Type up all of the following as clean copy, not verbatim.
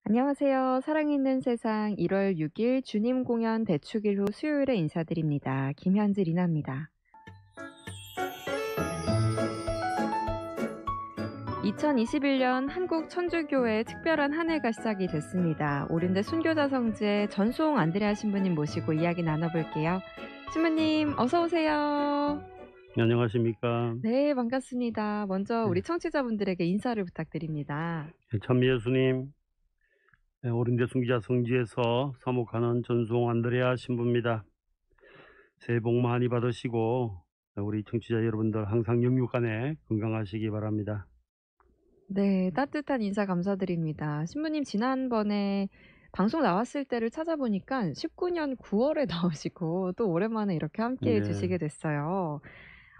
안녕하세요. 사랑있는 세상 1월 6일 주님 공연 대축일 후 수요일에 인사드립니다. 김현지 리나입니다. 2021년 한국 천주교회 특별한 한 해가 시작이 됐습니다. 오륜대 순교자 성지의 전송 안드레아 신부님 모시고 이야기 나눠볼게요. 신부님 어서 오세요. 네, 안녕하십니까. 네, 반갑습니다. 먼저 네, 우리 청취자분들에게 인사를 부탁드립니다. 참미예수님, 오륜대 순기자 성지에서 사목하는 전송 안드레아 신부입니다. 새해 복 많이 받으시고 우리 청취자 여러분들 항상 영육간에 건강하시기 바랍니다. 네, 따뜻한 인사 감사드립니다. 신부님 지난번에 방송 나왔을 때를 찾아보니까 19년 9월에 나오시고 또 오랜만에 이렇게 함께 네, 해주시게 됐어요.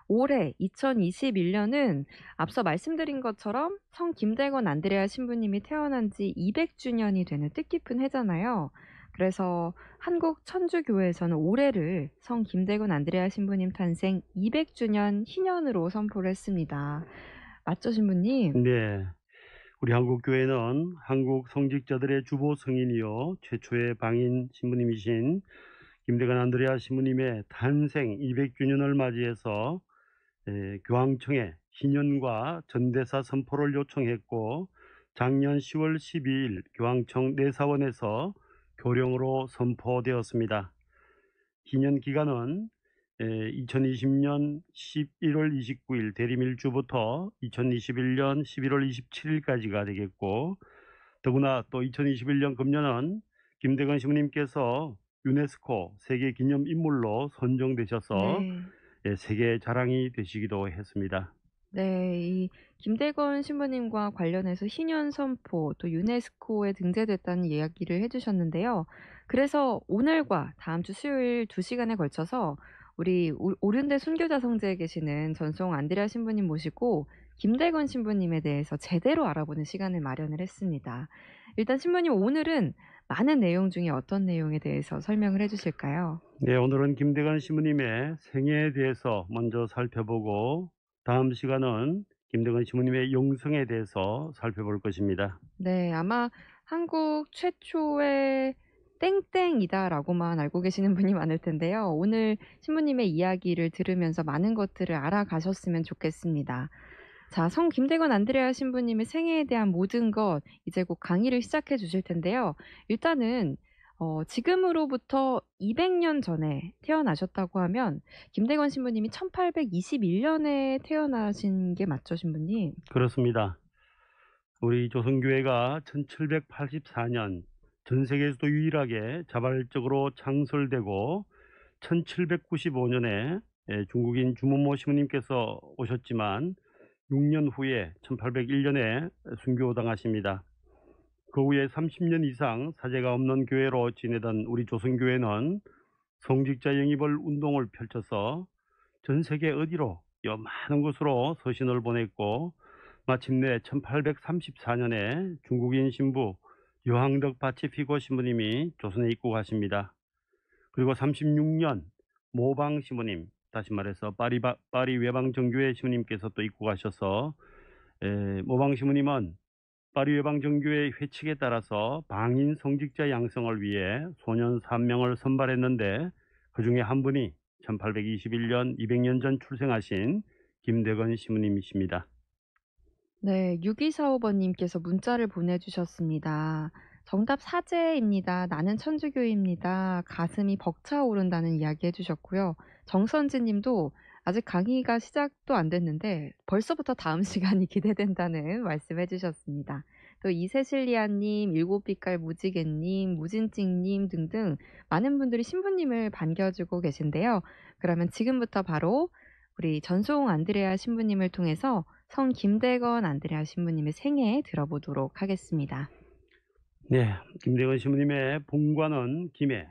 올해 2021년은 앞서 말씀드린 것처럼 성 김대건 안드레아 신부님이 태어난 지 200주년이 되는 뜻깊은 해잖아요. 그래서 한국 천주교회에서는 올해를 성 김대건 안드레아 신부님 탄생 200주년 희년으로 선포를 했습니다. 맞죠, 신부님? 네. 우리 한국 교회는 한국 성직자들의 주보 성인이요 최초의 방인 신부님이신 김대건 안드레아 신부님의 탄생 200주년을 맞이해서 교황청에 희년과 전대사 선포를 요청했고 작년 10월 12일 교황청 내사원에서 교령으로 선포되었습니다. 희년 기간은 2020년 11월 29일 대리밀주부터 2021년 11월 27일까지가 되겠고, 더구나 또 2021년 금년은 김대건 신부님께서 유네스코 세계기념인물로 선정되셔서 네. 세계 자랑이 되시기도 했습니다. 네. 이 김대건 신부님과 관련해서 희년 선포 또 유네스코에 등재됐다는 이야기를 해 주셨는데요. 그래서 오늘과 다음 주 수요일 2 시간에 걸쳐서 우리 오륜대 순교자 성지에 계시는 전송 안드레아 신부님 모시고 김대건 신부님에 대해서 제대로 알아보는 시간을 마련을 했습니다. 일단 신부님 오늘은 많은 내용 중에 어떤 내용에 대해서 설명을 해 주실까요? 네, 오늘은 김대건 신부님의 생애에 대해서 먼저 살펴보고 다음 시간은 김대건 신부님의 영성에 대해서 살펴볼 것입니다. 네. 아마 한국 최초의 땡땡이다라고만 알고 계시는 분이 많을 텐데요. 오늘 신부님의 이야기를 들으면서 많은 것들을 알아가셨으면 좋겠습니다. 자, 성 김대건 안드레아 신부님의 생애에 대한 모든 것 이제 곧 강의를 시작해 주실 텐데요. 일단은 지금으로부터 200년 전에 태어나셨다고 하면 김대건 신부님이 1821년에 태어나신 게 맞죠, 신부님? 그렇습니다. 우리 조선교회가 1784년 전 세계에서도 유일하게 자발적으로 창설되고 1795년에 중국인 주문모 신부님께서 오셨지만 6년 후에 1801년에 순교당하십니다. 그 후에 30년 이상 사제가 없는 교회로 지내던 우리 조선교회는 성직자 영입을 운동을 펼쳐서 전 세계 어디로 많은 곳으로 서신을 보냈고 마침내 1834년에 중국인 신부 여항덕 파치피고 신부님이 조선에 입국하십니다. 그리고 36년 모방 신부님, 다시 말해서 파리 외방 정교회 신부님께서 또 입국하셔서 모방 신부님은 파리 외방 정교회 회칙에 따라서 방인 성직자 양성을 위해 소년 3명을 선발했는데 그 중에 한 분이 1821년 200년 전 출생하신 김대건 신부님이십니다. 네. 6245번 님께서 문자를 보내주셨습니다. 정답 사제입니다. 나는 천주교입니다. 가슴이 벅차오른다는 이야기 해주셨고요. 정선지 님도 아직 강의가 시작도 안 됐는데 벌써부터 다음 시간이 기대된다는 말씀 해주셨습니다. 또 이세실리아 님, 일곱빛깔 무지개 님, 무진찡 님 등등 많은 분들이 신부님을 반겨주고 계신데요. 그러면 지금부터 바로 우리 전송 안드레아 신부님을 통해서 성 김대건 안드레아 신부님의 생애 들어보도록 하겠습니다. 네, 김대건 신부님의 본관은 김해,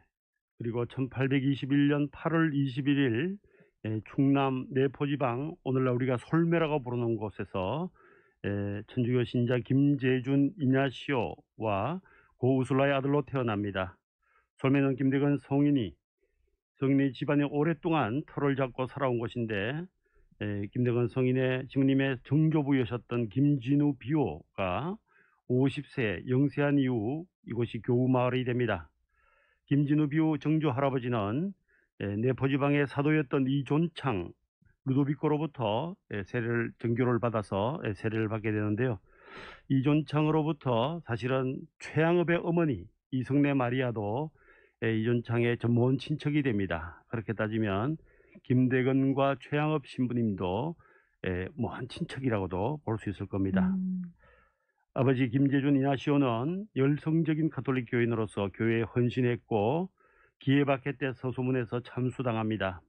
그리고 1821년 8월 21일 충남 내포지방, 오늘날 우리가 솔매라고 부르는 곳에서 천주교 신자 김재준 이냐시오와 고 우슬라의 아들로 태어납니다. 솔매는 김대건 성인이 집안에 오랫동안 터를 잡고 살아온 곳인데 김대건 성인의 신부님의 정조부여셨던 김진우 비호가 50세 영세한 이후 이곳이 교우 마을이 됩니다. 김진우 비후 정조 할아버지는 내포 지방의 사도였던 이존창 루도비코로부터 정교를 받아서 세례를 받게 되는데요. 이존창으로부터 사실은 최양업의 어머니 이성래 마리아도 이존창의 전무원 친척이 됩니다. 그렇게 따지면 김대건과 최양업 신부님도 먼 친척이라고도 볼 수 있을 겁니다. 아버지 김재준 이나시오는 열성적인 가톨릭 교인으로서 교회에 헌신했고 기회박해 때 서소문에서 참수당합니다.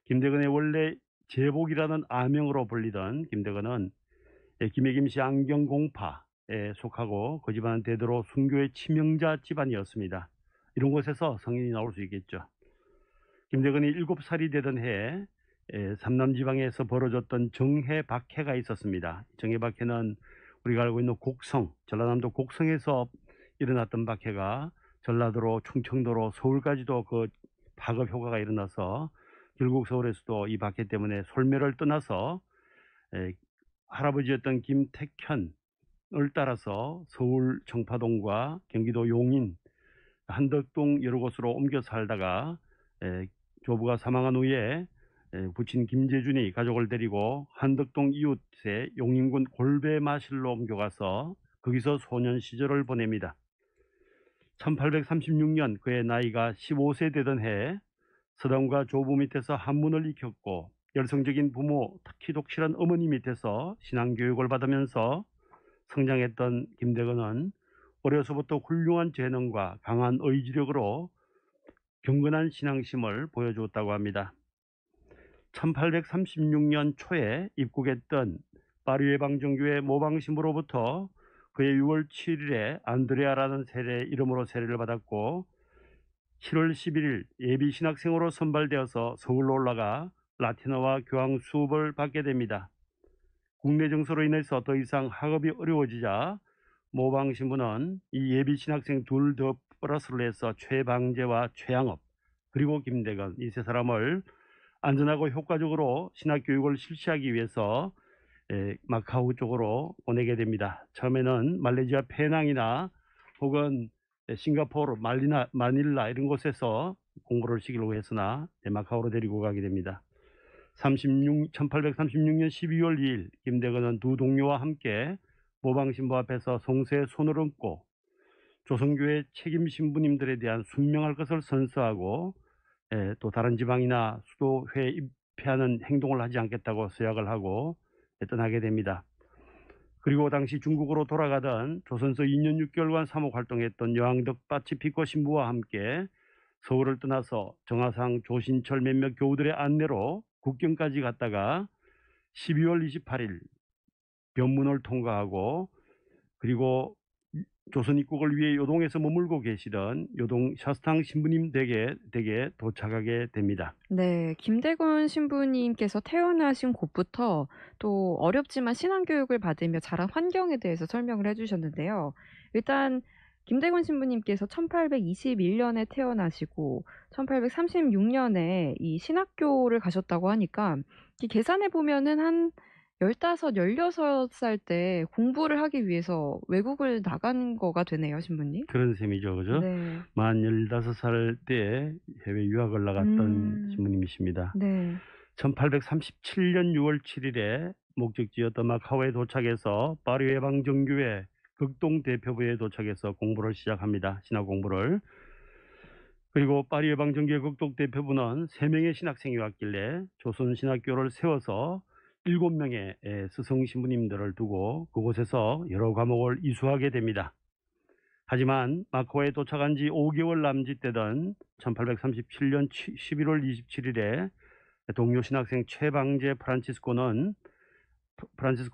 김대건의 원래 제복이라는 아명으로 불리던 김대건은 김해김씨 안경공파에 속하고 그 집안은 대대로 순교의 치명자 집안이었습니다. 이런 곳에서 성인이 나올 수 있겠죠. 김대건이 7살이 되던 해 삼남지방에서 벌어졌던 정해박해가 있었습니다. 정해박해는 우리가 알고 있는 곡성, 전라남도 곡성에서 일어났던 박해가 전라도로 충청도로 서울까지도 그 파급 효과가 일어나서 결국 서울에서도 이 박해 때문에 솔매를 떠나서 할아버지였던 김택현을 따라서 서울 청파동과 경기도 용인, 한덕동 여러 곳으로 옮겨 살다가 조부가 사망한 후에 부친 김재준이 가족을 데리고 한덕동 이웃의 용인군 골배마실로 옮겨가서 거기서 소년 시절을 보냅니다. 1836년 그의 나이가 15세 되던 해 서당과 조부 밑에서 한문을 익혔고 열성적인 부모, 특히 독실한 어머니 밑에서 신앙교육을 받으면서 성장했던 김대건은 어려서부터 훌륭한 재능과 강한 의지력으로 경건한 신앙심을 보여주었다고 합니다. 1836년 초에 입국했던 파리 예방정교회 모방신부로부터 그의 6월 7일에 안드레아라는 이름으로 세례를 받았고 7월 11일 예비 신학생으로 선발되어서 서울로 올라가 라틴어와 교황 수업을 받게 됩니다. 국내 정서로 인해서 더 이상 학업이 어려워지자 모방 신부는 이 예비 신학생 둘 더 플러스를 해서 최방재와 최양업 그리고 김대건 이 세 사람을 안전하고 효과적으로 신학 교육을 실시하기 위해서 마카오 쪽으로 보내게 됩니다. 처음에는 말레이시아 페낭이나 혹은 싱가포르, 마닐라 이런 곳에서 공부를 시키려고 했으나 마카오로 데리고 가게 됩니다. 1836년 12월 2일 김대건은 두 동료와 함께 모방신부 앞에서 성세에 손을 얹고 조선교회 책임 신부님들에 대한 순명할 것을 선서하고 또 다른 지방이나 수도회에 입회하는 행동을 하지 않겠다고 서약을 하고 떠나게 됩니다. 그리고 당시 중국으로 돌아가던 조선서 2년 6개월간 사목 활동했던 여항덕 파치피코 신부와 함께 서울을 떠나서 정하상, 조신철 몇몇 교우들의 안내로 국경까지 갔다가 12월 28일 변문을 통과하고 그리고 조선 입국을 위해 요동에서 머물고 계시던 요동 샤스탕 신부님 댁에 도착하게 됩니다. 네. 김대건 신부님께서 태어나신 곳부터 또 어렵지만 신앙교육을 받으며 자란 환경에 대해서 설명을 해 주셨는데요. 일단 김대건 신부님께서 1821년에 태어나시고 1836년에 이 신학교를 가셨다고 하니까 이 계산해 보면은 한 15, 16살 때 공부를 하기 위해서 외국을 나간 거가 되네요, 신부님. 그런 셈이죠, 그죠? 네. 만 15살 때 해외 유학을 나갔던 신부님이십니다. 네. 1837년 6월 7일에 목적지였던 마카오에 도착해서 파리 예방정교회 극동 대표부에 도착해서 공부를 시작합니다. 신학 공부를. 그리고 파리 예방정교회 극동 대표부는 3명의 신학생이 왔길래 조선신학교를 세워서 7명의 스승 신부님들을 두고 그곳에서 여러 과목을 이수하게 됩니다. 하지만 마카오에 도착한 지 5개월 남짓되던 1837년 11월 27일에 동료 신학생 최방재 프란치스코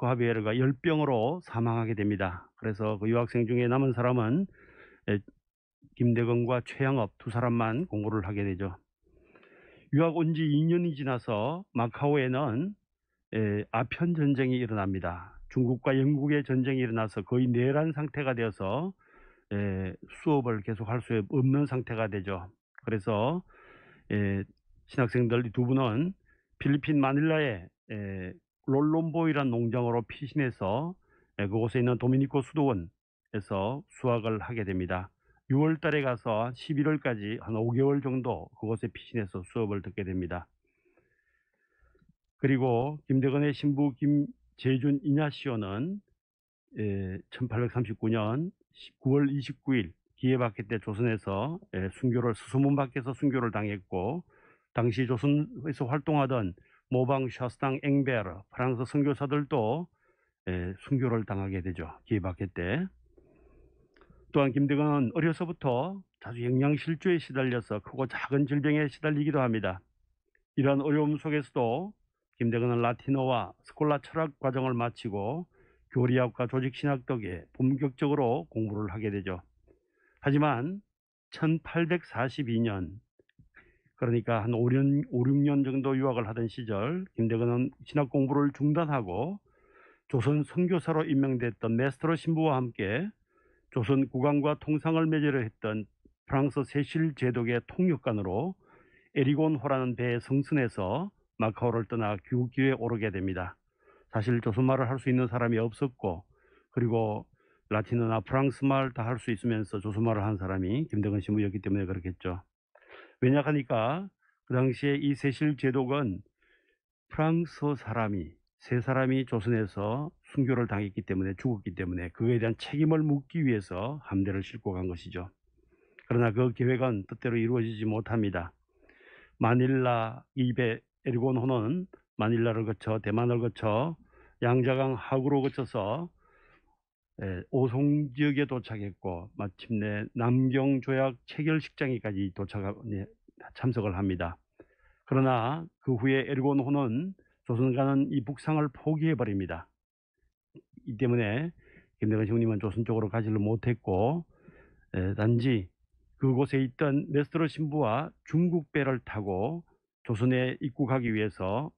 하비에르가 열병으로 사망하게 됩니다. 그래서 그 유학생 중에 남은 사람은 김대건과 최양업 두 사람만 공부를 하게 되죠. 유학 온 지 2년이 지나서 마카오에는 아편 전쟁이 일어납니다. 중국과 영국의 전쟁이 일어나서 거의 내란 상태가 되어서 수업을 계속할 수 없는 상태가 되죠. 그래서 신학생들 두 분은 필리핀 마닐라의 롤롬보이라는 농장으로 피신해서 그곳에 있는 도미니코 수도원 수학원에서 수학을 하게 됩니다. 6월 달에 가서 11월까지 한 5개월 정도 그곳에 피신해서 수업을 듣게 됩니다. 그리고 김대건의 신부 김재준 이냐시오는 1839년 9월 29일 기해박해 때 조선에서 순교를 스소문 밖에서 순교를 당했고, 당시 조선에서 활동하던 모방 샤스탕 앵베르 프랑스 선교사들도 순교를 당하게 되죠. 기해박해 때. 또한 김대건은 어려서부터 자주 영양실조에 시달려서 크고 작은 질병에 시달리기도 합니다. 이러한 어려움 속에서도 김대건은 라틴어와 스콜라 철학 과정을 마치고 교리학과 조직신학 덕에 본격적으로 공부를 하게 되죠. 하지만 1842년, 그러니까 한 5, 6년 정도 유학을 하던 시절 김대건은 신학 공부를 중단하고 조선 선교사로 임명됐던 메스트로 신부와 함께 조선 국왕과 통상을 맺으려 했던 프랑스 세실 제독의 통역관으로 에리곤호라는 배에 승선해서 마카오를 떠나 귀국길에 오르게 됩니다. 사실 조선말을 할 수 있는 사람이 없었고, 그리고 라틴어나 프랑스말 다 할 수 있으면서 조선말을 한 사람이 김대건 신부였기 때문에 그렇겠죠. 왜냐하니까 그 당시에 이 세실 제독은 프랑스 사람이 세 사람이 조선에서 순교를 당했기 때문에, 죽었기 때문에 그에 대한 책임을 묻기 위해서 함대를 싣고 간 것이죠. 그러나 그 계획은 뜻대로 이루어지지 못합니다. 마닐라 이배 에리곤호는 마닐라를 거쳐 대만을 거쳐 양자강 하구로 거쳐서 오송 지역에 도착했고, 마침내 남경조약 체결식장에까지 참석을 합니다. 그러나 그 후에 에리곤호는 조선과는 이 북상을 포기해 버립니다. 이 때문에 김대건 신부님은 조선 쪽으로 가지를 못했고, 단지 그곳에 있던 메스트로 신부와 중국배를 타고 조선에 입국하기 위해서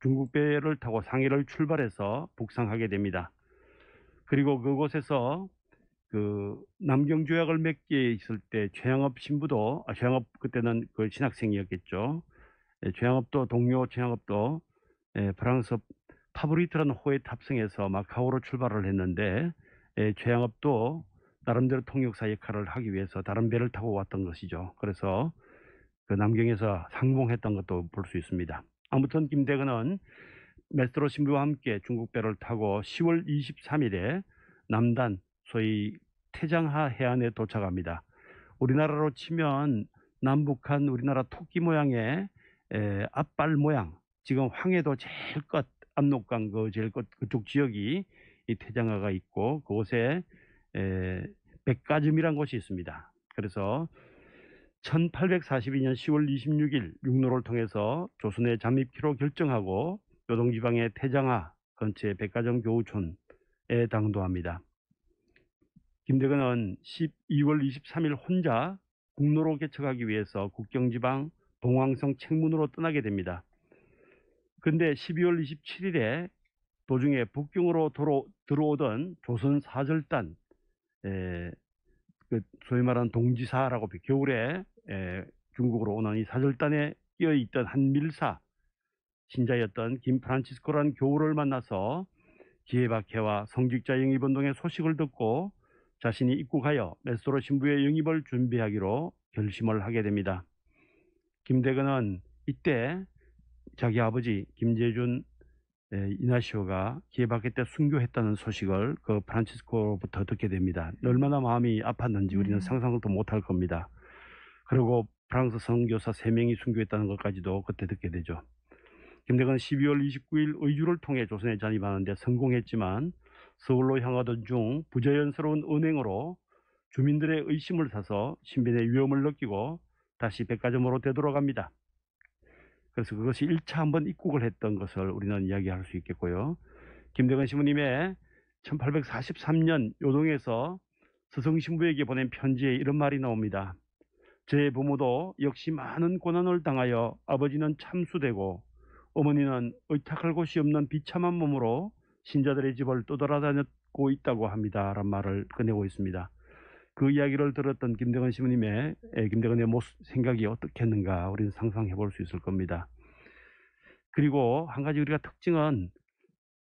중국배를 타고 상해를 출발해서 북상하게 됩니다. 그리고 그곳에서 그 남경조약을 맺게 있을 때 최양업 신부도, 최양업 그때는 그 신학생이었겠죠. 최양업도, 동료 최양업도 프랑스 파브리트라는 호에 탑승해서 마카오로 출발을 했는데, 최양업도 나름대로 통역사 역할을 하기 위해서 다른 배를 타고 왔던 것이죠. 그래서 그 남경에서 상봉했던 것도 볼 수 있습니다. 아무튼 김대건은 메스트로 신부와 함께 중국배를 타고 10월 23일에 남단, 소위 태장하 해안에 도착합니다. 우리나라로 치면 남북한 우리나라 토끼 모양의 앞발 모양, 지금 황해도 제일 끝 압록강 그 제일 끝 그쪽 지역이 이 태장하가 있고, 그곳에 백가점이란 곳이 있습니다. 그래서 1842년 10월 26일 육로를 통해서 조선에 잠입키로 결정하고 요동지방의 태장하 근처의 백가점 교우촌에 당도합니다. 김대건은 12월 23일 혼자 국로로 개척하기 위해서 국경지방 동황성 책문으로 떠나게 됩니다. 그런데 12월 27일에 도중에 북경으로 들어오던 조선 사절단, 그 소위 말하는 동지사라고 겨울에 중국으로 오는 이 사절단에 끼어 있던 한 밀사 신자였던 김프란치스코라는 교우를 만나서 기해박해와 성직자 영입운동의 소식을 듣고 자신이 입국하여 메스트로 신부의 영입을 준비하기로 결심을 하게 됩니다. 김대건은 이때 자기 아버지 김재준 이나시오가 기해박해 때 순교했다는 소식을 그 프란치스코로부터 듣게 됩니다. 얼마나 마음이 아팠는지 우리는 상상도 못할 겁니다. 그리고 프랑스 선교사 3명이 순교했다는 것까지도 그때 듣게 되죠. 김대건은 12월 29일 의주를 통해 조선에 잔입하는 데 성공했지만 서울로 향하던 중 부자연스러운 은행으로 주민들의 의심을 사서 신변의 위험을 느끼고 다시 백가점으로 되돌아갑니다. 그래서 그것이 1차 한번 입국을 했던 것을 우리는 이야기할 수 있겠고요. 김대건 신부님의 1843년 요동에서 스승 신부에게 보낸 편지에 이런 말이 나옵니다. 제 부모도 역시 많은 고난을 당하여 아버지는 참수되고 어머니는 의탁할 곳이 없는 비참한 몸으로 신자들의 집을 떠돌아다녔고 있다고 합니다. 라는 말을 꺼내고 있습니다. 그 이야기를 들었던 김대건 신부님의 김대건의 생각이 어떻겠는가 우리는 상상해 볼 수 있을 겁니다. 그리고 한 가지 우리가 특징은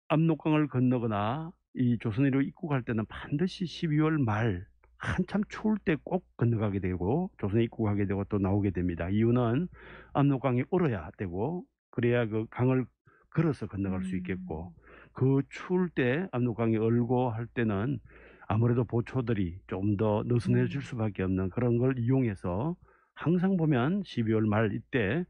압록강을 건너거나 이 조선으로 입국할 때는 반드시 12월 말 한참 추울 때 꼭 건너가게 되고 조선에 입국하게 되고 또 나오게 됩니다. 이유는 압록강이 얼어야 되고 그래야 그 강을 걸어서 건너갈 수 있겠고, 음. 그 추울 때 압록강이 얼고 할 때는 아무래도 보초들이 좀 더 느슨해질 음. 수밖에 없는 그런 걸 이용해서 항상 보면 12월 말 이때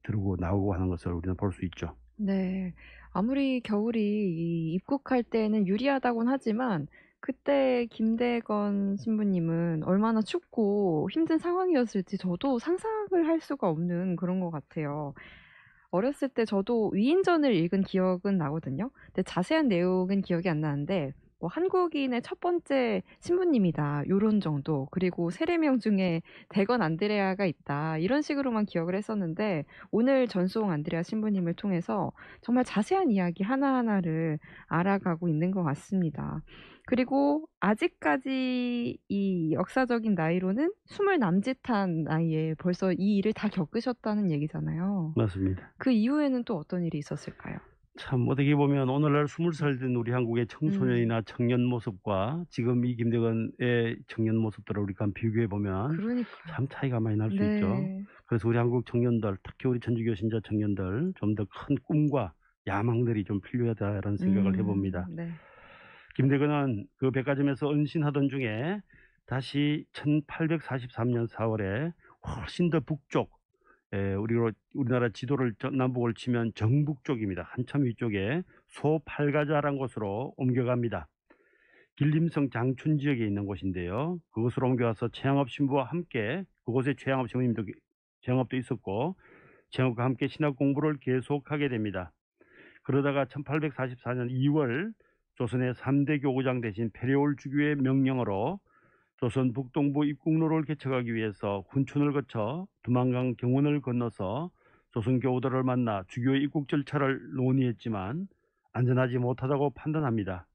들어오고 나오고 하는 것을 우리는 볼 수 있죠. 네. 아무리 겨울이 이 입국할 때는 유리하다곤 하지만 그때 김대건 신부님은 얼마나 춥고 힘든 상황이었을지 저도 상상을 할 수가 없는 그런 것 같아요. 어렸을 때 저도 위인전을 읽은 기억은 나거든요. 근데 자세한 내용은 기억이 안 나는데 뭐 "한국인의 첫 번째 신부님이다." 요런 정도. 그리고 "세례명 중에 대건 안드레아가 있다." 이런 식으로만 기억을 했었는데 오늘 전송 안드레아 신부님을 통해서 정말 자세한 이야기 하나하나를 알아가고 있는 것 같습니다. 그리고 아직까지 이 역사적인 나이로는 20 남짓한 나이에 벌써 이 일을 다 겪으셨다는 얘기잖아요. 맞습니다. 그 이후에는 또 어떤 일이 있었을까요? 참 어떻게 보면 오늘날 20살 된 우리 한국의 음. 청소년이나 청년 모습과 지금 이 김대건의 청년 모습들을 우리가 비교해 보면 그러니까요. 참 차이가 많이 날 수 있죠. 네. 그래서 우리 한국 청년들, 특히 우리 천주교 신자 청년들 좀 더 큰 꿈과 야망들이 좀 필요하다라는 생각을 해 봅니다. 네. 김대건은 그 백화점에서 은신하던 중에 다시 1843년 4월에 훨씬 더 북쪽, 우리나라 지도를 남북을 치면 정북 쪽입니다. 한참 위쪽에 소팔가자란 곳으로 옮겨갑니다. 길림성 장춘 지역에 있는 곳인데요. 그곳으로 옮겨와서 최양업 신부와 함께, 그곳에 최양업도 있었고 최양업과 함께 신학 공부를 계속하게 됩니다. 그러다가 1844년 2월 조선의 3대 교구장 대신 페레올 주교의 명령으로 조선 북동부 입국로를 개척하기 위해서 훈춘을 거쳐 두만강 경원을 건너서 조선 교우들을 만나 주교의 입국 절차를 논의했지만 안전하지 못하다고 판단합니다.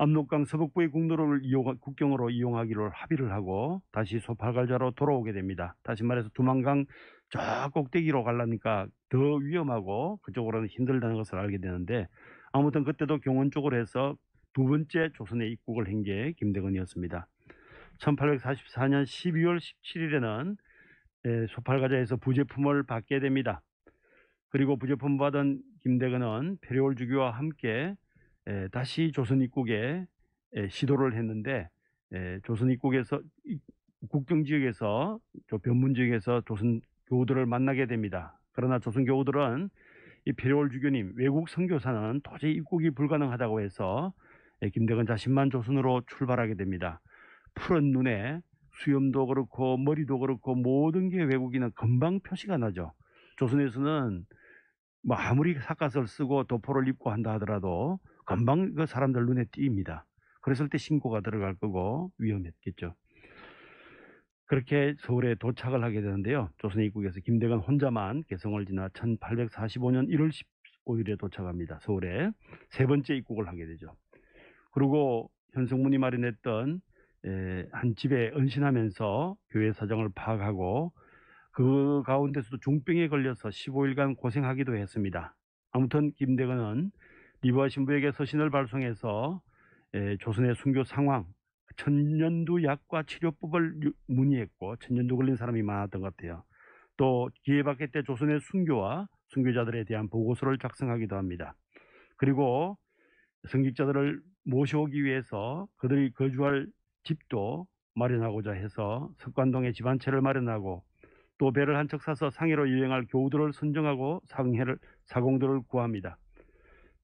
압록강 서북부의 국경으로 이용하기로 합의를 하고 다시 소팔갈자로 돌아오게 됩니다. 다시 말해서 두만강 저 꼭대기로 가려니까 더 위험하고 그쪽으로는 힘들다는 것을 알게 되는데, 아무튼 그때도 경원 쪽으로 해서 두 번째 조선에 입국을 한 게 김대건이었습니다. 1844년 12월 17일에는 소팔가자에서 부제품을 받게 됩니다. 그리고 부제품 받은 김대건은 페레올 주교와 함께 다시 조선 입국에 시도를 했는데, 조선 입국에서 국경 지역에서 변문 지역에서 조선 교우들을 만나게 됩니다. 그러나 조선 교우들은 이 페레올 주교님 외국 선교사는 도저히 입국이 불가능하다고 해서 김대건 자신만 조선으로 출발하게 됩니다. 푸른 눈에 수염도 그렇고 머리도 그렇고 모든 게 외국인은 금방 표시가 나죠. 조선에서는 뭐 아무리 삿갓을 쓰고 도포를 입고 한다 하더라도 금방 그 사람들 눈에 띕니다. 그랬을 때 신고가 들어갈 거고 위험했겠죠. 그렇게 서울에 도착을 하게 되는데요. 조선 입국에서 김대건 혼자만 개성을 지나 1845년 1월 15일에 도착합니다. 서울에 세 번째 입국을 하게 되죠. 그리고 현성문이 마련했던 한 집에 은신하면서 교회 사정을 파악하고 그 가운데서도 중병에 걸려서 15일간 고생하기도 했습니다. 아무튼 김대건은 리브아 신부에게 서신을 발송해서 조선의 순교 상황, 천년두 약과 치료법을 문의했고, 천년두 걸린 사람이 많았던 것 같아요. 또 기회받게 때 조선의 순교와 순교자들에 대한 보고서를 작성하기도 합니다. 그리고 성직자들을 모셔오기 위해서 그들이 거주할 집도 마련하고자 해서 석관동에 집 한 채를 마련하고, 또 배를 한 척 사서 상해로 여행할 교우들을 선정하고 사공들을 구합니다.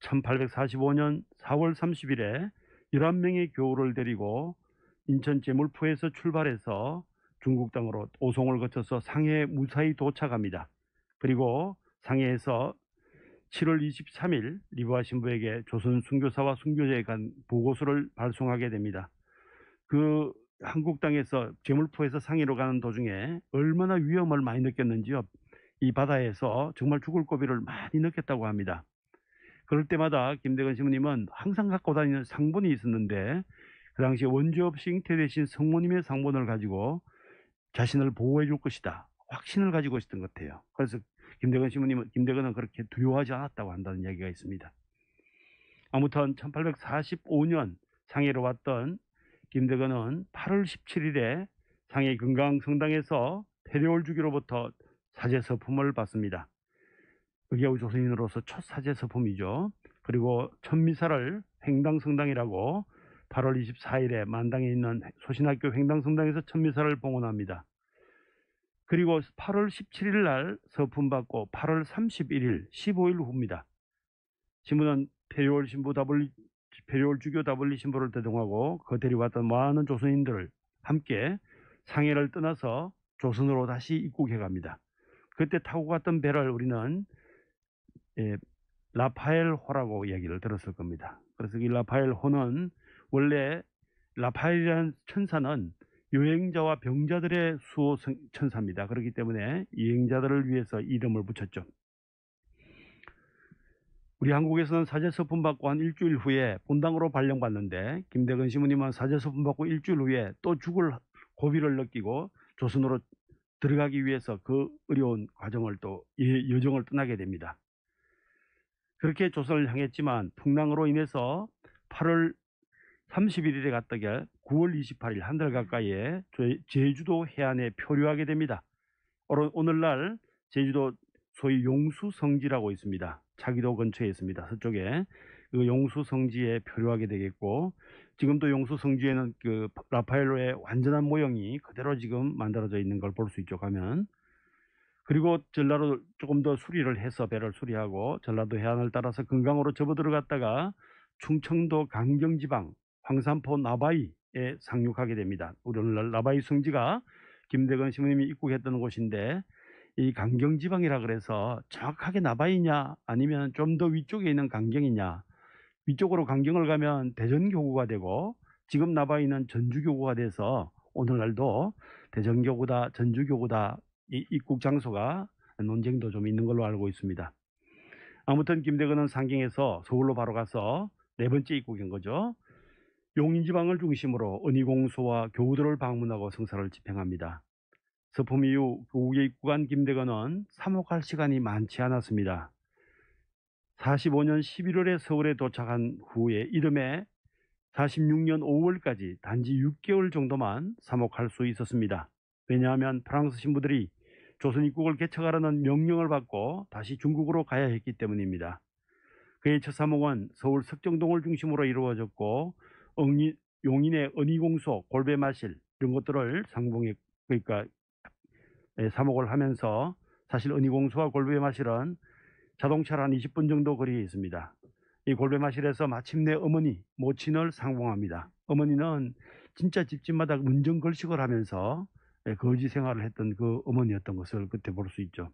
1845년 4월 30일에 11명의 교우를 데리고 인천 제물포에서 출발해서 중국 땅으로 오송을 거쳐서 상해에 무사히 도착합니다. 그리고 상해에서 7월 23일 리브아 신부에게 조선 순교사와 순교자에 간 보고서를 발송하게 됩니다. 그 한국 땅에서 제물포에서 상해로 가는 도중에 얼마나 위험을 많이 느꼈는지요. 이 바다에서 정말 죽을 고비를 많이 느꼈다고 합니다. 그럴 때마다 김대건 신부님은 항상 갖고 다니는 상본이 있었는데, 그 당시 원죄 없이 잉태 되신 성모님의 상본을 가지고 자신을 보호해 줄 것이다 확신을 가지고 있었던 것 같아요. 그래서 김대건은 그렇게 두려워하지 않았다고 한다는 이야기가 있습니다. 아무튼 1845년 상해로 왔던 김대건은 8월 17일에 상해 금강성당에서 페리올주교로부터 사제서품을 받습니다. 의계우 조선인으로서 첫 사제서품이죠. 그리고 첫 미사를 횡당성당이라고 8월 24일에 만당에 있는 소신학교 횡당성당에서 첫 미사를 봉헌합니다. 그리고 8월 17일 날 서품 받고 8월 31일 15일 후입니다. 신부는 페리올 주교 다블리 신부를 대동하고 그 데려왔던 많은 조선인들을 함께 상해를 떠나서 조선으로 다시 입국해 갑니다. 그때 타고 갔던 배를 우리는 라파엘호라고 이야기를 들었을 겁니다. 그래서 이 라파엘호는 원래 라파엘이라는 천사는 여행자와 병자들의 수호 천사입니다. 그렇기 때문에 여행자들을 위해서 이름을 붙였죠. 우리 한국에서는 사제서품 받고 한 일주일 후에 본당으로 발령받는데 김대건 신부님은 사제서품 받고 일주일 후에 또 죽을 고비를 느끼고 조선으로 들어가기 위해서 그 어려운 과정을 또 여정을 떠나게 됩니다. 그렇게 조선을 향했지만 풍랑으로 인해서 8월 31일에 갔다가 9월 28일 한 달 가까이에 제주도 해안에 표류하게 됩니다. 오늘날 제주도 소위 용수성지라고 있습니다. 자기도 근처에 있습니다. 서쪽에 그 용수성지에 표류하게 되겠고, 지금도 용수성지에는 그 라파엘로의 완전한 모형이 그대로 지금 만들어져 있는 걸 볼 수 있죠. 가면. 그리고 전라도 조금 더 수리를 해서 배를 수리하고 전라도 해안을 따라서 금강으로 접어 들어갔다가 충청도 강정지방 황산포 나바이에 상륙하게 됩니다. 오늘날 나바이 성지가 김대건 신부님이 입국했던 곳인데, 이 강경지방이라 그래서 정확하게 나바이냐 아니면 좀 더 위쪽에 있는 강경이냐, 위쪽으로 강경을 가면 대전교구가 되고 지금 나바이는 전주교구가 돼서 오늘날도 대전교구다 전주교구다 이 입국 장소가 논쟁도 좀 있는 걸로 알고 있습니다. 아무튼 김대건은 상경에서 서울로 바로 가서 네 번째 입국인 거죠. 용인지방을 중심으로 은희공소와 교우들을 방문하고 성사를 집행합니다. 서품 이후 교우에 입국한 김대건은 사목할 시간이 많지 않았습니다. 45년 11월에 서울에 도착한 후에 이듬해 46년 5월까지 단지 6개월 정도만 사목할 수 있었습니다. 왜냐하면 프랑스 신부들이 조선 입국을 개척하라는 명령을 받고 다시 중국으로 가야 했기 때문입니다. 그의 첫 사목은 서울 석정동을 중심으로 이루어졌고 용인의 은희공소, 골배마실 이런 것들을 그러니까 사목을 하면서, 사실 은희공소와 골배마실은 자동차로 한 20분 정도 거리에 있습니다. 이 골배마실에서 마침내 모친을 상봉합니다. 어머니는 진짜 집집마다 문정걸식을 하면서 거지 생활을 했던 그 어머니였던 것을 그때 볼 수 있죠.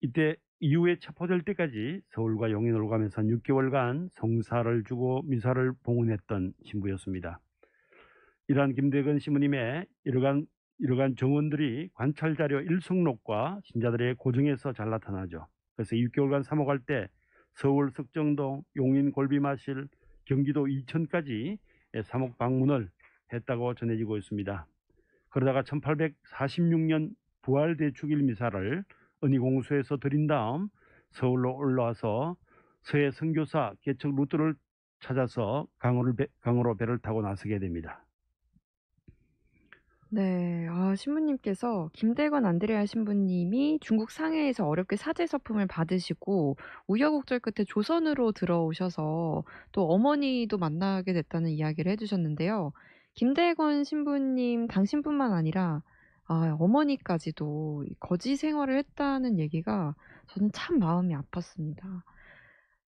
이때 이후에 체포될 때까지 서울과 용인을 가면서 6개월간 성사를 주고 미사를 봉헌했던 신부였습니다. 이러한 김대건 신부님의 이러한 정원들이 관찰자료 일성록과 신자들의 고증에서 잘 나타나죠. 그래서 6개월간 사목할 때 서울 석정동, 용인 골비마실, 경기도 이천까지 사목 방문을 했다고 전해지고 있습니다. 그러다가 1846년 부활대축일 미사를 은희공소에서 드린 다음 서울로 올라와서 서해 선교사 개척 루트를 찾아서 강으로 배를 타고 나서게 됩니다. 네. 신부님께서 김대건 안드레아 신부님이 중국 상해에서 어렵게 사제 서품을 받으시고 우여곡절 끝에 조선으로 들어오셔서 또 어머니도 만나게 됐다는 이야기를 해 주셨는데요. 김대건 신부님 당신뿐만 아니라 어머니까지도 이 거지 생활을 했다는 얘기가 저는 참 마음이 아팠습니다.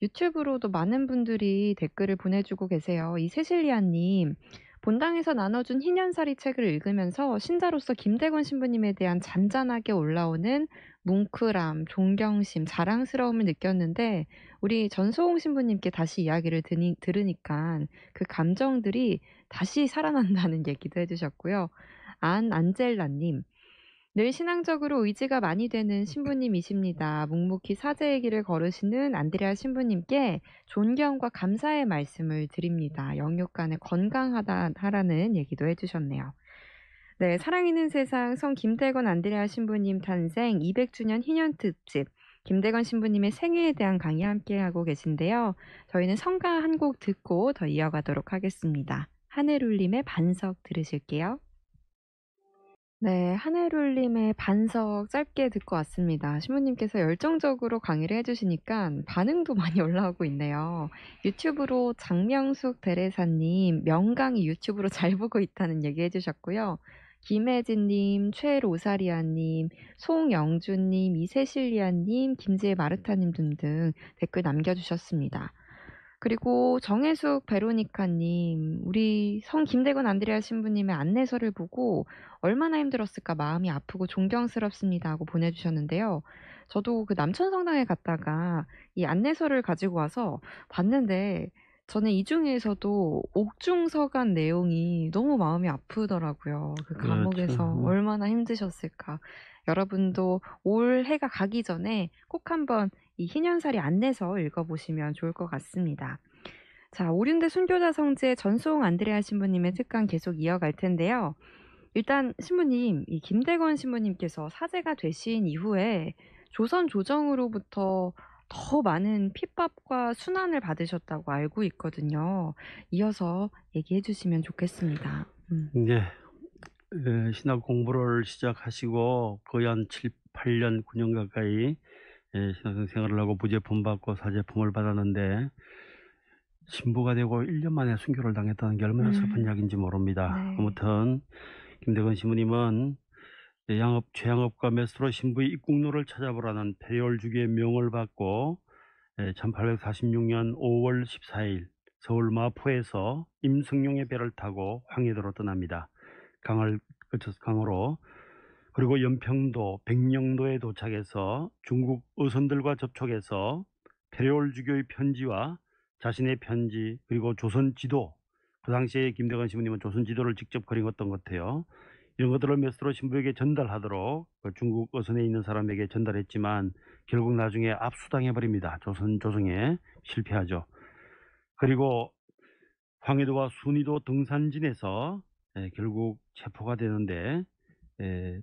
유튜브로도 많은 분들이 댓글을 보내주고 계세요. 이 세실리아 님, 본당에서 나눠준 희년사리 책을 읽으면서 신자로서 김대건 신부님에 대한 잔잔하게 올라오는 뭉클함, 존경심, 자랑스러움을 느꼈는데 우리 전소홍 신부님께 다시 이야기를 들으니까 그 감정들이 다시 살아난다는 얘기도 해주셨고요. 안젤라님, 늘 신앙적으로 의지가 많이 되는 신부님이십니다. 묵묵히 사제의 길을 걸으시는 안드레아 신부님께 존경과 감사의 말씀을 드립니다. 영육간에 건강하라는 얘기도 해주셨네요. 네, 사랑 있는 세상 성 김대건 안드레아 신부님 탄생 200주년 희년 특집 김대건 신부님의 생애에 대한 강의 함께하고 계신데요. 저희는 성가 한 곡 듣고 더 이어가도록 하겠습니다. 하늘울림의 반석 들으실게요. 네, 하늘울림의 반석 짧게 듣고 왔습니다. 신부님께서 열정적으로 강의를 해주시니까 반응도 많이 올라오고 있네요. 유튜브로 장명숙 대레사님, 명강의 유튜브로 잘 보고 있다는 얘기 해주셨고요. 김혜진님, 최로사리아님, 송영주님, 이세실리아님, 김지혜 마르타님 등등 댓글 남겨주셨습니다. 그리고 정혜숙 베로니카님, 우리 성 김대건 안드레아 신부님의 안내서를 보고 얼마나 힘들었을까 마음이 아프고 존경스럽습니다 하고 보내주셨는데요. 저도 그 남천성당에 갔다가 이 안내서를 가지고 와서 봤는데 저는 이 중에서도 옥중서간 내용이 너무 마음이 아프더라고요. 그 그렇죠. 감옥에서 얼마나 힘드셨을까. 여러분도 올 해가 가기 전에 꼭 한번 이 희년사리 안내서 읽어보시면 좋을 것 같습니다. 자, 오륜대 순교자 성지의 전송 안드레아 신부님의 특강 계속 이어갈 텐데요. 일단 신부님, 이 김대건 신부님께서 사제가 되신 이후에 조선 조정으로부터 더 많은 핍박과 순환을 받으셨다고 알고 있거든요. 이어서 얘기해 주시면 좋겠습니다. 이제 신학 공부를 시작하시고 거의 한 7, 8년, 9년 가까이 신학생 생활을 하고 부제품 받고 사제품을 받았는데 신부가 되고 1년 만에 순교를 당했다는 게 얼마나 슬픈 이야기인지 모릅니다. 네. 아무튼 김대건 신부님은 최양업과 메스트로 신부의 입국로를 찾아보라는 페리올 주기의 명을 받고 1846년 5월 14일 서울 마포에서 임성룡의 배를 타고 황해도로 떠납니다. 강을 거쳐서 강으로, 그리고 연평도, 백령도에 도착해서 중국 어선들과 접촉해서 페리올 주교의 편지와 자신의 편지, 그리고 조선 지도, 그 당시에 김대건 신부님은 조선 지도를 직접 그리었던 것 같아요. 이런 것들을 메스트로 신부에게 전달하도록 중국 어선에 있는 사람에게 전달했지만 결국 나중에 압수당해 버립니다. 조선 조정에 실패하죠. 그리고 황해도와 순이도 등산진에서 결국 체포가 되는데,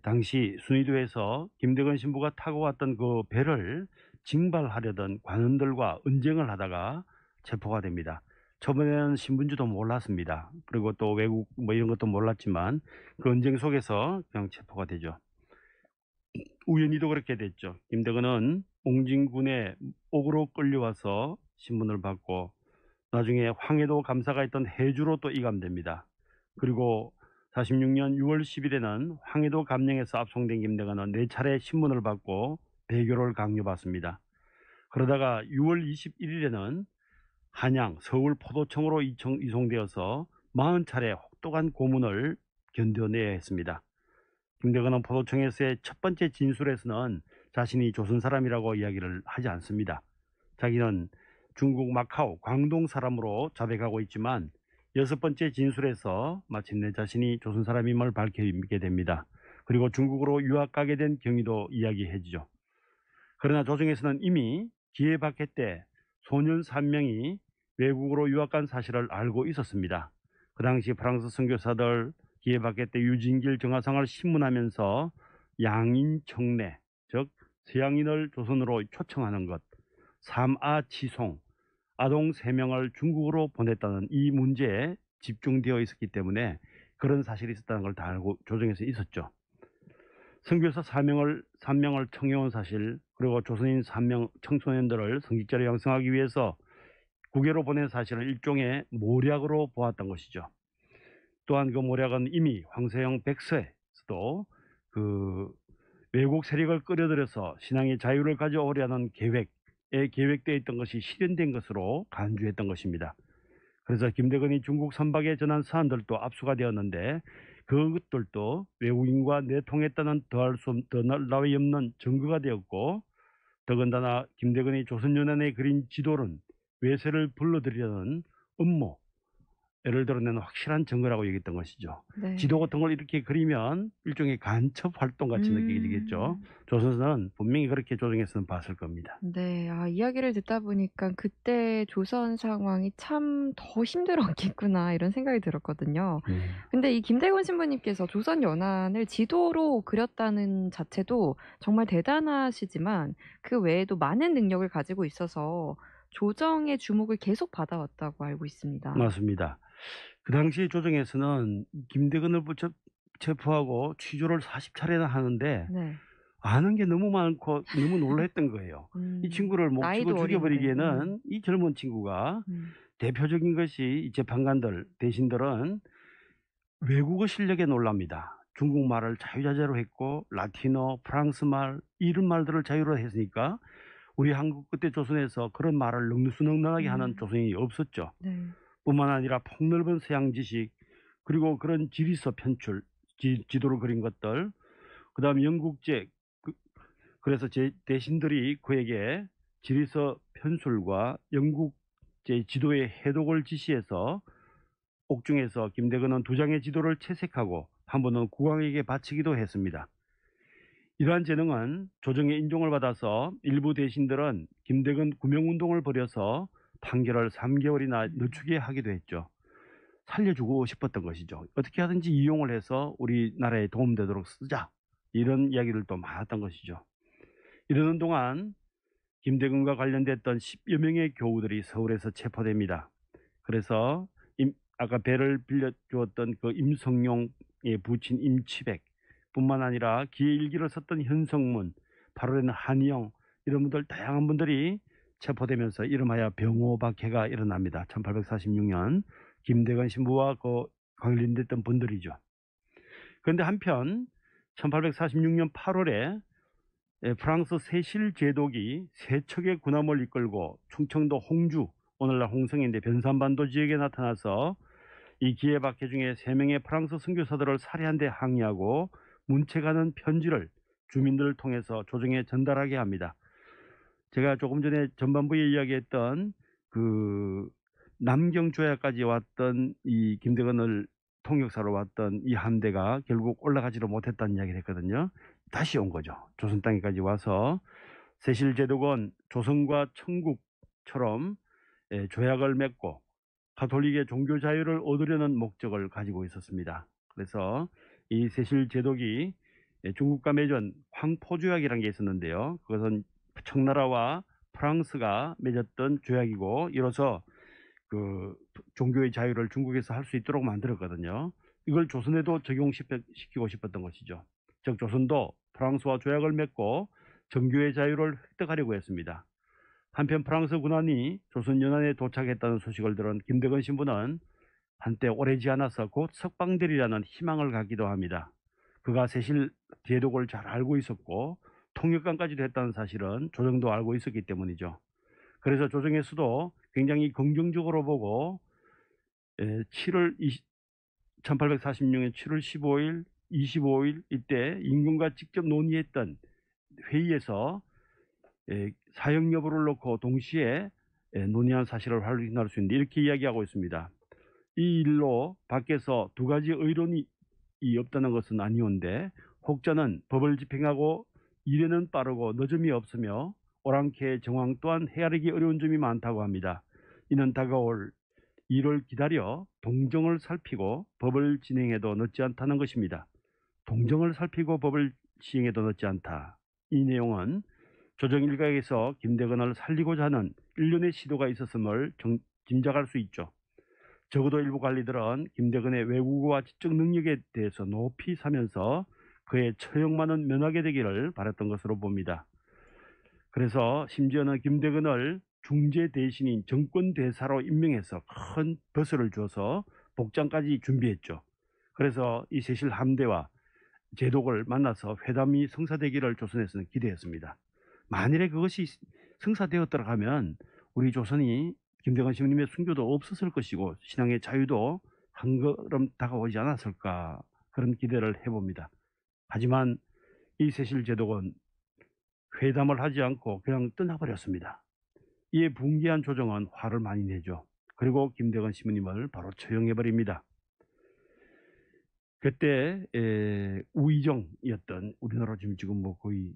당시 순이도에서 김대건 신부가 타고 왔던 그 배를 징발하려던 관원들과 언쟁을 하다가 체포가 됩니다. 처음에는 신분지도 몰랐습니다. 그리고 또 외국 뭐 이런 것도 몰랐지만 그 언쟁 속에서 그냥 체포가 되죠. 우연히도 그렇게 됐죠. 김대건은 옹진군의 옥으로 끌려와서 신분을 받고 나중에 황해도 감사가 있던 해주로 또 이감됩니다. 그리고 46년 6월 10일에는 황해도 감령에서 압송된 김대건은 4차례 신문을 받고 배교를 강요받습니다. 그러다가 6월 21일에는 한양, 서울 포도청으로 이송되어서 40차례 혹독한 고문을 견뎌내야 했습니다. 김대건은 포도청에서의 첫 번째 진술에서는 자신이 조선 사람이라고 이야기를 하지 않습니다. 자기는 중국 마카오, 광동 사람으로 자백하고 있지만 6번째 진술에서 마침내 자신이 조선 사람임을 밝히게 됩니다. 그리고 중국으로 유학 가게 된 경위도 이야기해주죠. 그러나 조정에서는 이미 기해박해 때 소년 3명이 외국으로 유학 간 사실을 알고 있었습니다. 그 당시 프랑스 선교사들 기해박해 때 유진길 정화상을 신문하면서 양인 청례, 즉 서양인을 조선으로 초청하는 것, 삼아 치송, 아동 3명을 중국으로 보냈다는 이 문제에 집중되어 있었기 때문에 그런 사실이 있었다는 걸 다 알고 조정에서 있었죠. 선교사 3명을 청해온 사실, 그리고 조선인 3명 청소년들을 성직자로 양성하기 위해서 국외로 보낸 사실을 일종의 모략으로 보았던 것이죠. 또한 그 모략은 이미 황세영 백서에서도 그 외국 세력을 끌어들여서 신앙의 자유를 가져오려는 계획되어 있던 것이 실현된 것으로 간주했던 것입니다. 그래서 김대건이 중국 선박에 전한 사안들도 압수가 되었는데 그것들도 외국인과 내통했다는 더 나위 없는 증거가 되었고, 더군다나 김대건이 조선연안에 그린 지도는 외세를 불러들이려는 예를 드러내는 확실한 증거라고 여겼던 것이죠. 지도 네. 같은 걸 이렇게 그리면 일종의 간첩 활동 같이 느껴지겠죠. 음. 조선은 분명히 그렇게 조정에서는 봤을 겁니다. 네. 아 이야기를 듣다 보니까 '그때 조선 상황이 참 더 힘들었겠구나.' 이런 생각이 들었거든요. 네. 근데 이 김대건 신부님께서 조선 연안을 지도로 그렸다는 자체도 정말 대단하시지만 그 외에도 많은 능력을 가지고 있어서 조정의 주목을 계속 받아왔다고 알고 있습니다. 맞습니다. 그 당시 조정에서는 김대건을 체포하고 취조를 40차례나 하는데 네. 아는 게 너무 많고 너무 놀랐던 거예요. 이 친구를 목 치고 나이도 어린데. 죽여버리기에는 이 젊은 친구가 음. 대표적인 것이 이 재판관들 대신들은 외국어 실력에 놀랍니다. 중국말을 자유자재로 했고 라틴어, 프랑스말 이런 말들을 자유로 했으니까 우리 한국 그때 조선에서 그런 말을 능수능란하게 하는 음. 조선인이 없었죠. 네. 뿐만 아니라 폭넓은 서양 지식 그리고 그런 지리서 편출 지도를 그린 것들 그다음에 영국제 그, 그래서 제 대신들이 그에게 지리서 편술과 영국제 지도의 해독을 지시해서 옥중에서 김대건은 두 장의 지도를 채색하고 한 번은 국왕에게 바치기도 했습니다. 이러한 재능은 조정의 인종을 받아서 일부 대신들은 김대건 구명운동을 벌여서 판결을 3개월이나 늦추게 하기도 했죠. 살려주고 싶었던 것이죠. 어떻게 하든지 이용을 해서 우리나라에 도움되도록 쓰자. 이런 이야기를 또 많았던 것이죠. 이러는 동안 김대건과 관련됐던 10여 명의 교우들이 서울에서 체포됩니다. 그래서 아까 배를 빌려주었던 그 임성용의 부친 임치백 뿐만 아니라 기일기를 썼던 현성문, 8월에는 한의영 이런 분들 다양한 분들이 체포되면서 이름하여 병호박해가 일어납니다. 1846년 김대건 신부와 그 관련됐던 분들이죠. 그런데 한편 1846년 8월에 프랑스 세실 제독이 세 척의 군함을 이끌고 충청도 홍주, 오늘날 홍성인데 변산반도 지역에 나타나서 이 기해박해 중에 3명의 프랑스 선교사들을 살해한 데 항의하고 문책하는 편지를 주민들을 통해서 조정에 전달하게 합니다. 제가 조금 전에 전반부에 이야기했던 그 남경 조약까지 왔던 이 김대건을 통역사로 왔던 이 함대가 결국 올라가지를 못했다는 이야기를 했거든요. 다시 온 거죠. 조선 땅에까지 와서 세실 제독은 조선과 청국처럼 조약을 맺고 가톨릭의 종교 자유를 얻으려는 목적을 가지고 있었습니다. 그래서 이 세실 제독이 중국과 맺은 황포조약이라는 게 있었는데요. 그것은 청나라와 프랑스가 맺었던 조약이고 이로써 그 종교의 자유를 중국에서 할 수 있도록 만들었거든요. 이걸 조선에도 적용시키고 싶었던 것이죠. 즉 조선도 프랑스와 조약을 맺고 정교의 자유를 획득하려고 했습니다. 한편 프랑스 군함이 조선 연안에 도착했다는 소식을 들은 김대건 신부는 한때 오래지 않아서 곧 석방되리라는 희망을 갖기도 합니다. 그가 세실 제독을 잘 알고 있었고 통역관까지도 했다는 사실은 조정도 알고 있었기 때문이죠. 그래서 조정에서도 굉장히 긍정적으로 보고 7월 1846년 7월 15일, 25일 이때 임금과 직접 논의했던 회의에서 사형 여부를 놓고 동시에 논의한 사실을 확인할 수 있는데 이렇게 이야기하고 있습니다. 이 일로 밖에서 두 가지 의론이 없다는 것은 아니온데 혹자는 법을 집행하고 일에는 빠르고 늦음이 없으며 오랑캐의 정황 또한 헤아리기 어려운 점이 많다고 합니다. 이는 다가올 일을 기다려 동정을 살피고 법을 진행해도 늦지 않다는 것입니다. 동정을 살피고 법을 시행해도 늦지 않다. 이 내용은 조정 일각에서 김대건을 살리고자 하는 일련의 시도가 있었음을 짐작할 수 있죠. 적어도 일부 관리들은 김대건의 외국어와 지적 능력에 대해서 높이 사면서 그의 처형만은 면하게 되기를 바랐던 것으로 봅니다. 그래서 심지어는 김대건을 중재 대신인 정권 대사로 임명해서 큰 버스를 주어서 복장까지 준비했죠. 그래서 이 세실 함대와 제독을 만나서 회담이 성사되기를 조선에서는 기대했습니다. 만일에 그것이 성사되었더라 하면 우리 조선이 김대건 신부님의 순교도 없었을 것이고 신앙의 자유도 한 걸음 다가오지 않았을까 그런 기대를 해봅니다. 하지만 이 세실 제독은 회담을 하지 않고 그냥 떠나버렸습니다. 이에 분개한 조정은 화를 많이 내죠. 그리고 김대건 신부님을 바로 처형해 버립니다. 그때 우의정이었던, 우리나라 지금 뭐 거의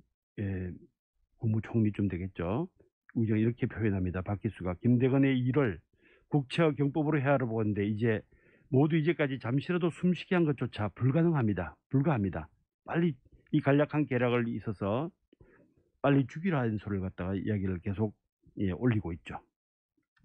국무총리쯤 되겠죠. 우의정 이렇게 표현합니다. 박기수가 김대건의 일을 국채와 경법으로 헤아려 보건대 이제 모두 이제까지 잠시라도 숨쉬게 한 것조차 불가합니다. 빨리 이 간략한 계략을 있어서 빨리 죽이라는 소리를 갖다가 이야기를 계속 올리고 있죠.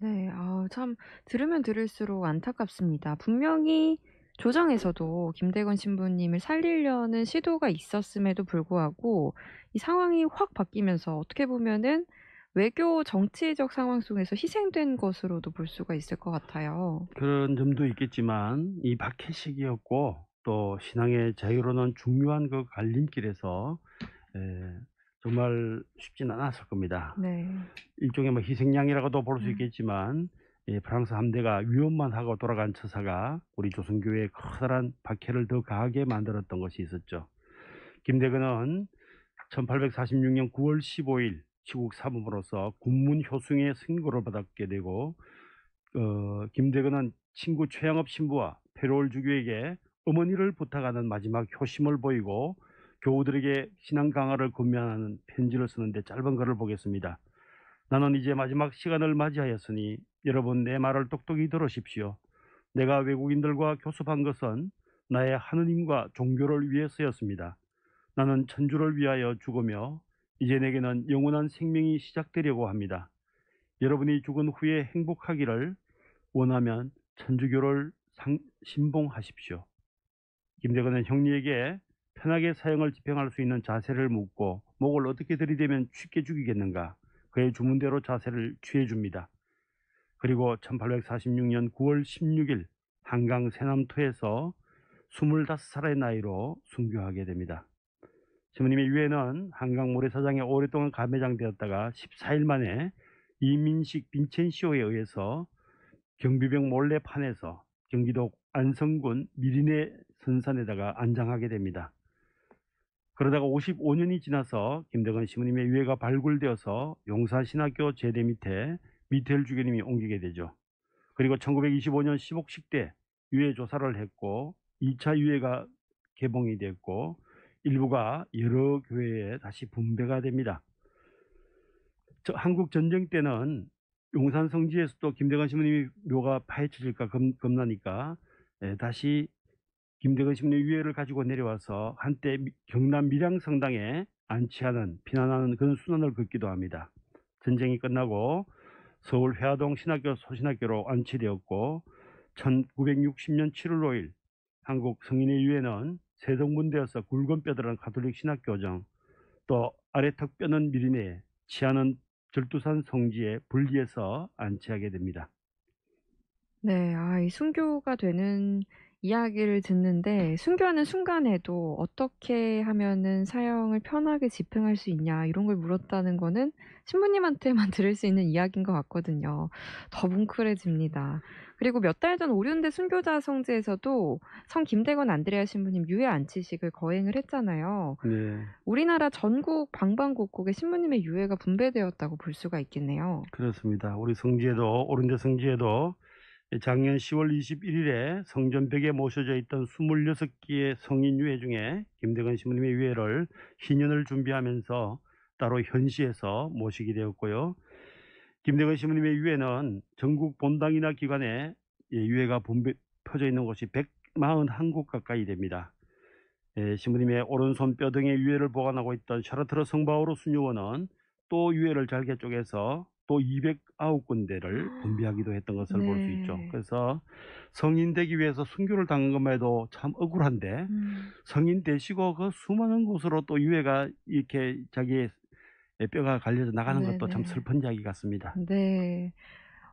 네. 참 들으면 들을수록 안타깝습니다. 분명히 조정에서도 김대건 신부님을 살리려는 시도가 있었음에도 불구하고 이 상황이 확 바뀌면서 어떻게 보면은 외교 정치적 상황 속에서 희생된 것으로도 볼 수가 있을 것 같아요. 그런 점도 있겠지만 이 박해식이었고 또 신앙의 자유로는 중요한 그 갈림길에서 정말 쉽진 않았을 겁니다. 네. 일종의 뭐 희생양이라고도 볼 수 있겠지만 프랑스 함대가 위협만 하고 돌아간 처사가 우리 조선교회에 커다란 박해를 더 가하게 만들었던 것이 있었죠. 김대건은 1846년 9월 15일 시국 사범으로서 군문 효승의 승고를 받게 되고 김대건은 친구 최양업 신부와 페로올 주교에게 어머니를 부탁하는 마지막 효심을 보이고 교우들에게 신앙 강화를 권면하는 편지를 쓰는데 짧은 글을 보겠습니다. 나는 이제 마지막 시간을 맞이하였으니 여러분 내 말을 똑똑히 들으십시오. 내가 외국인들과 교섭한 것은 나의 하느님과 종교를 위해서였습니다. 나는 천주를 위하여 죽으며 이제 내게는 영원한 생명이 시작되려고 합니다. 여러분이 죽은 후에 행복하기를 원하면 천주교를 신봉하십시오. 김대건은 형리에게 편하게 사형을 집행할 수 있는 자세를 묻고 목을 어떻게 들이대면 쉽게 죽이겠는가, 그의 주문대로 자세를 취해줍니다. 그리고 1846년 9월 16일 한강 세남토에서 25살의 나이로 순교하게 됩니다. 신부님의 유해는 한강 모래사장에 오랫동안 감매장되었다가 14일 만에 이민식 빈첸시오에 의해서 경비병 몰래 파내서 경기도 안성군 미리네 선산에다가 안장하게 됩니다. 그러다가 55년이 지나서 김대건 신부님의 유해가 발굴되어서 용산신학교 제대 밑에 미텔 주교님이 옮기게 되죠. 그리고 1925년 시복식 때 유해 조사를 했고 2차 유해가 개봉이 됐고 일부가 여러 교회에 다시 분배가 됩니다. 한국 전쟁 때는 용산 성지에서도 김대건 신부님이 묘가 파헤쳐질까 겁나니까 다시 김대건 신부님 유해를 가지고 내려와서 한때 경남 밀양성당에 안치하는, 피난하는 그런 순환을 긋기도 합니다. 전쟁이 끝나고 서울 회화동 신학교 소신학교로 안치되었고 1960년 7월 5일 한국 성인의 유해는 세동분대에서 굵은 뼈들은 가톨릭 신학교정, 또 아래턱 뼈는 미리네, 치아는 절두산 성지에 분리해서 안치하게 됩니다. 네. 이 순교가 되는 이야기를 듣는데 순교하는 순간에도 "어떻게 하면은 사형을 편하게 집행할 수 있냐?" 이런 걸 물었다는 거는 신부님한테만 들을 수 있는 이야기인 것 같거든요. 더 뭉클해집니다. 그리고 몇 달 전 오륜대 순교자 성지에서도 성 김대건 안드레아 신부님 유해 안치식을 거행을 했잖아요. 네, 우리나라 전국 방방곡곡에 신부님의 유해가 분배되었다고 볼 수가 있겠네요. 그렇습니다. 우리 성지에도, 오른대 성지에도 작년 10월 21일에 성전벽에 모셔져 있던 26개의 성인 유해 중에 김대건 신부님의 유해를 희년을 준비하면서 따로 현시해서 모시게 되었고요. 김대건 신부님의 유해는 전국 본당이나 기관에 유해가 퍼져 있는 곳이 141곳 가까이 됩니다. 신부님의 오른손 뼈 등에 유해를 보관하고 있던 샤르트르 성바오로 순교원은 또 유해를 잘게 쪼개서 또 209군데를 분비하기도 했던 것을 볼 수 있죠. 네. 그래서 성인 되기 위해서 순교를 당한 것만 해도 참 억울한데 성인 되시고 그 수많은 곳으로 또 유해가 이렇게 자기의 뼈가 갈려져 나가는 것도 참 네네. 슬픈 이야기 같습니다. 네.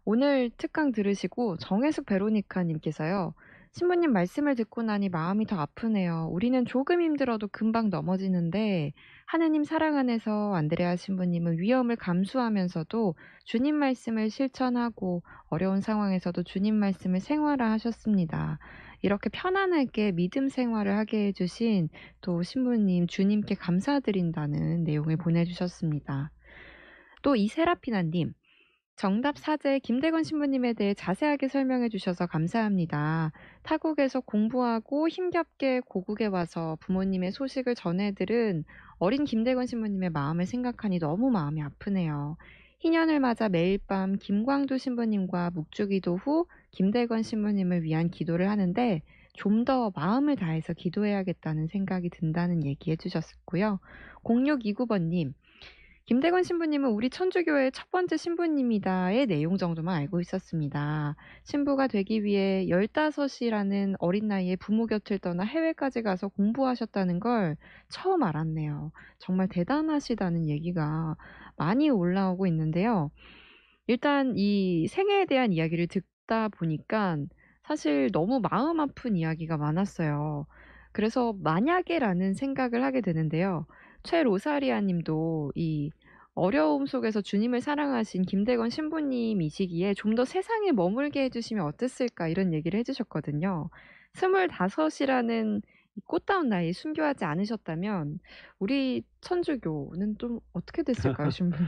오늘 특강 들으시고 정혜숙 베로니카 님께서요. "신부님 말씀을 듣고 나니 마음이 더 아프네요. 우리는 조금 힘들어도 금방 넘어지는데 하느님 사랑 안에서 안드레아 신부님은 위험을 감수하면서도 주님 말씀을 실천하고 어려운 상황에서도 주님 말씀을 생활화하셨습니다. 이렇게 편안하게 믿음 생활을 하게 해 주신 또 신부님 주님께 감사드린다."는 내용을 보내 주셨습니다. 또 이세라피나 님. 정답 사제 김대건 신부님에 대해 자세하게 설명해 주셔서 감사합니다. 타국에서 공부하고 힘겹게 고국에 와서 부모님의 소식을 전해 들은 어린 김대건 신부님의 마음을 생각하니 너무 마음이 아프네요. 희년을 맞아 매일 밤 김광두 신부님과 묵주기도 후 김대건 신부님을 위한 기도를 하는데 좀 더 마음을 다해서 기도해야겠다는 생각이 든다는 얘기해 주셨고요. 0629번님, 김대건 신부님은 우리 천주교의 첫 번째 신부님이다의 내용 정도만 알고 있었습니다. 신부가 되기 위해 15이라는 어린 나이에 부모 곁을 떠나 해외까지 가서 공부하셨다는 걸 처음 알았네요. 정말 대단하시다는 얘기가 많이 올라오고 있는데요. 일단 이 생애에 대한 이야기를 듣다 보니까 사실 너무 마음 아픈 이야기가 많았어요. 그래서 만약에라는 생각을 하게 되는데요. 최로사리아 님도 이 어려움 속에서 주님을 사랑하신 김대건 신부님이시기에 좀 더 세상에 머물게 해 주시면 어땠을까 이런 얘기를 해 주셨거든요. 25이라는 이 꽃다운 나이에 순교하지 않으셨다면 우리 천주교는 좀 어떻게 됐을까요, 신부님?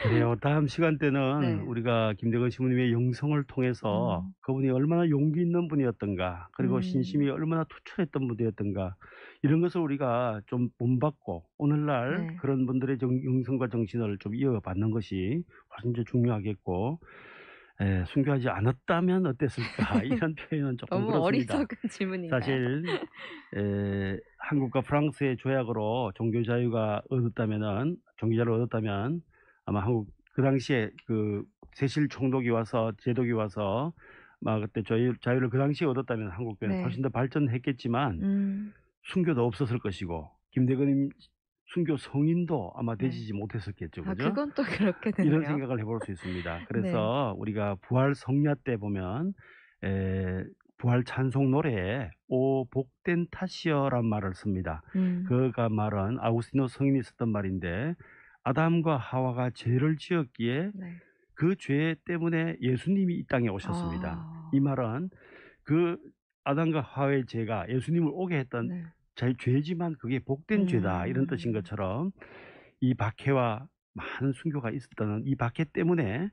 그래요. 다음 시간 때는 네. 우리가 김대건 신부님의 영성을 통해서 음. 그분이 얼마나 용기 있는 분이었던가, 그리고 신심이 얼마나 투철했던 분이었던가, 이런 것을 우리가 좀 본받고 오늘날 네. 그런 분들의 영성과 정신을 좀 이어받는 것이 훨씬 더 중요하겠고, 순교하지 않았다면 어땠을까 이런 표현은 조금 너무 그렇습니다. 어리석은 질문인가요? 사실 한국과 프랑스의 조약으로 종교 자유가 얻었다면은 종교자를 얻었다면 아마 한국 그 당시에 그 세실 총독이 와서 제독이 와서 막 그때 자유를 그 당시에 얻었다면 한국 교회는 네. 훨씬 더 발전했겠지만 순교도 없었을 것이고 김대건님 순교 성인도 아마 네. 되지지 못했었겠죠, 아 그죠? 그건 또 이런 그렇겠네요. 생각을 해볼 수 있습니다. 네. 그래서 우리가 부활 성야 때 보면 에, 부활 찬송 노래에 오 복된 탓이여란 말을 씁니다. 그가 말은 아우구스티노 성인이 썼던 말인데 아담과 하와가 죄를 지었기에 네. 그 죄 때문에 예수님이 이 땅에 오셨습니다. 아. 이 말은 그 아담과 하와의 죄가 예수님을 오게 했던 네. 죄지만 그게 복된 죄다 이런 뜻인 음. 것처럼 이 박해와 많은 순교가 있었다는 이 박해 때문에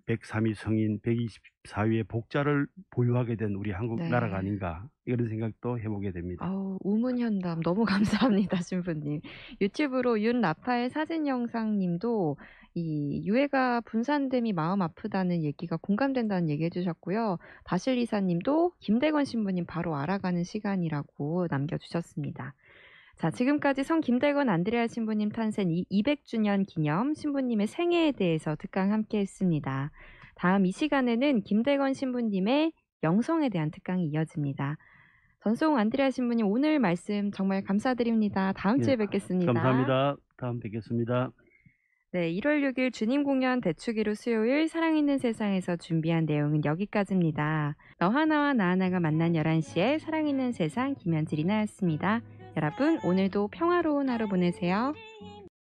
103위 성인 124위의 복자를 보유하게 된 우리 한국 나라가 네. 아닌가 이런 생각도 해보게 됩니다. 아우 우문현담 너무 감사합니다, 신부님. 유튜브로 윤라파엘 사진 영상 님도 이 유해가 분산됨이 마음 아프다는 얘기가 공감된다는 얘기 해 주셨고요. 바실리사 님도 김대건 신부님 바로 알아가는 시간이라고 남겨 주셨습니다. 자, 지금까지 성 김대건 안드레아 신부님 탄생 200주년 기념 신부님의 생애에 대해서 특강 함께 했습니다. 다음 이 시간에는 김대건 신부님의 영성에 대한 특강이 이어집니다. 전송 안드레아 신부님 오늘 말씀 정말 감사드립니다. 다음 주에 예, 뵙겠습니다. 감사합니다. 다음 뵙겠습니다. 네, 1월 6일 주님 공연 대축일후 수요일 사랑 있는 세상에서 준비한 내용은 여기까지입니다. 너 하나와 나 하나가 만난 11시에 사랑 있는 세상 김현지 리나였습니다. 여러분 오늘도 평화로운 하루 보내세요.